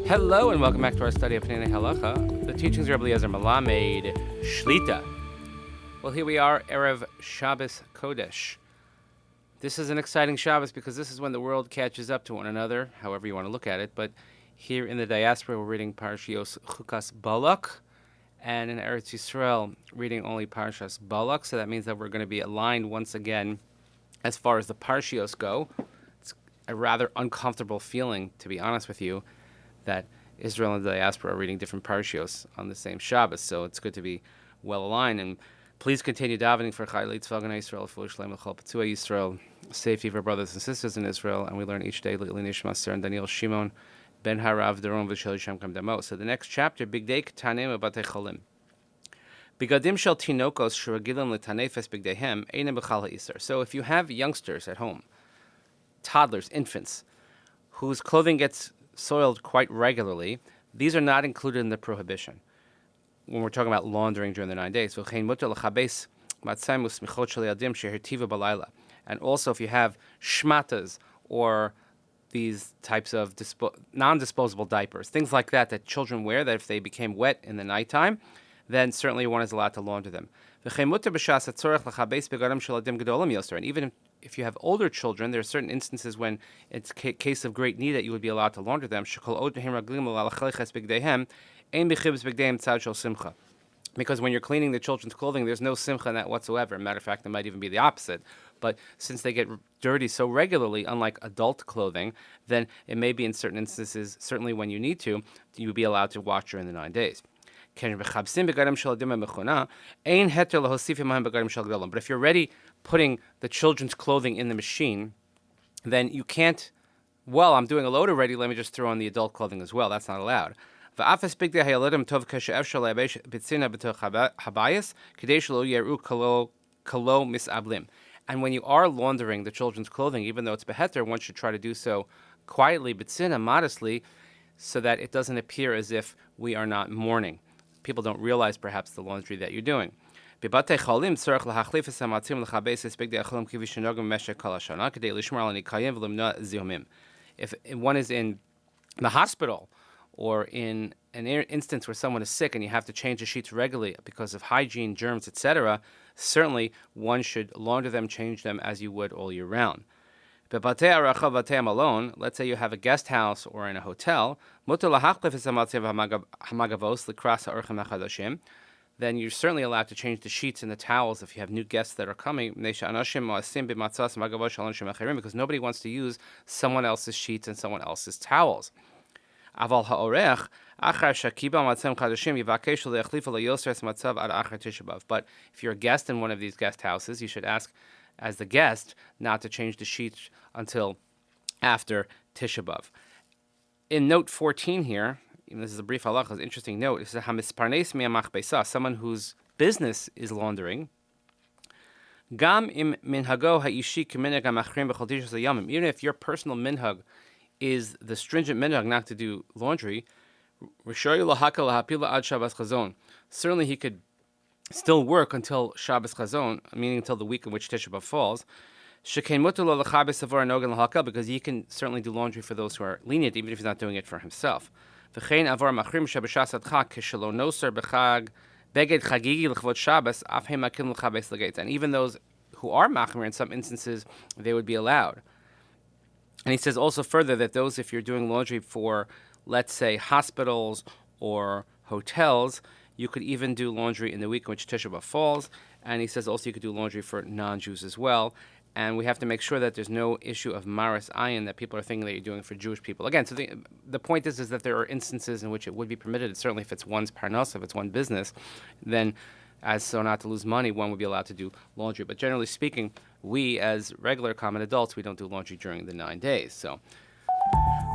Hello and welcome back to our study of Peninei Halacha, the teachings of Rabbi Eliezer Melamed Shlita. Well, here we are, Erev Shabbos Kodesh. This is an exciting Shabbos because this is when the world catches up to one another, however you want to look at it. But here in the diaspora, we're reading Parashios Chukas Balak, and in Eretz Yisrael, reading only Parashas Balak. So that means that we're going to be aligned once again as far as the Parashios go. It's a rather uncomfortable feeling, to be honest with you, that Israel and the diaspora are reading different parashios on the same Shabbos, so it's good to be well aligned. And please continue davening for Chayei Tzvagan Israel, for Shalom L'Chol Petzua Yisrael, safety of our brothers and sisters in Israel, and we learn each day Nishmat and Daniel Shimon Ben Harav Daron V'Shel Shem Kam Damo. So the next chapter, Bigdei Ketanim U'Batei Cholim. Bigadim Shel Tinokos Sheragilim L'Tanefes Bigdeihem Einem B'Chal HaIsar. So if you have youngsters at home, toddlers, infants, whose clothing gets soiled quite regularly, these are not included in the prohibition when we're talking about laundering during the 9 days. And also if you have shmatas or these types of non-disposable diapers, things like that children wear, that if they became wet in the nighttime, then certainly one is allowed to launder them. And even if you have older children, there are certain instances when it's a case of great need that you would be allowed to launder them. Because when you're cleaning the children's clothing, there's no simcha in that whatsoever. Matter of fact, it might even be the opposite. But since they get dirty so regularly, unlike adult clothing, then it may be in certain instances, certainly when you need to, you would be allowed to wash during the 9 days. But if you're already putting the children's clothing in the machine, then you can't, well, I'm doing a load already, let me just throw on the adult clothing as well. That's not allowed. And when you are laundering the children's clothing, even though it's beheter, one should try to do so quietly, bitzina, modestly, so that it doesn't appear as if we are not mourning. People don't realize perhaps the laundry that you're doing. If one is in the hospital or in an instance where someone is sick and you have to change the sheets regularly because of hygiene, germs, etc., certainly one should launder them, change them as you would all year round. Let's say you have a guest house or in a hotel, then you're certainly allowed to change the sheets and the towels if you have new guests that are coming, because nobody wants to use someone else's sheets and someone else's towels. But if you're a guest in one of these guest houses, you should ask as the guest not to change the sheets until after Tisha B'Av. In note 14 here, this is a brief halacha, an interesting note. It says, someone whose business is laundering. Even if your personal minhag is the stringent minhag not to do laundry, certainly he could still work until Shabbos Chazon, meaning until the week in which Tisha B'Av falls, because he can certainly do laundry for those who are lenient, even if he's not doing it for himself. And even those who are machmir, in some instances, they would be allowed. And he says also further that those, if you're doing laundry for, let's say, hospitals or hotels, you could even do laundry in the week in which Tisha B'Av falls. And he says also you could do laundry for non-Jews as well. And we have to make sure that there's no issue of maris ayin, that people are thinking that you're doing it for Jewish people. Again, so the point is that there are instances in which it would be permitted. Certainly if it's one's parnasa, if it's one business, then as so not to lose money, one would be allowed to do laundry. But generally speaking, we as regular common adults, we don't do laundry during the 9 days. So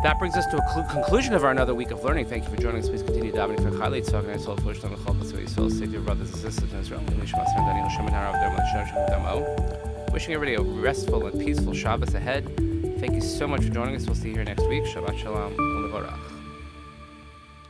that brings us to a conclusion of our another week of learning. Thank you for joining us. Please continue davening for Chayei Tzvagan Yisrael, for Shalom L'Chol Petzua Yisrael, safety of your brothers and sisters in Israel. Wishing everybody a restful and peaceful Shabbos ahead. Thank you so much for joining us. We'll see you here next week. Shabbat Shalom.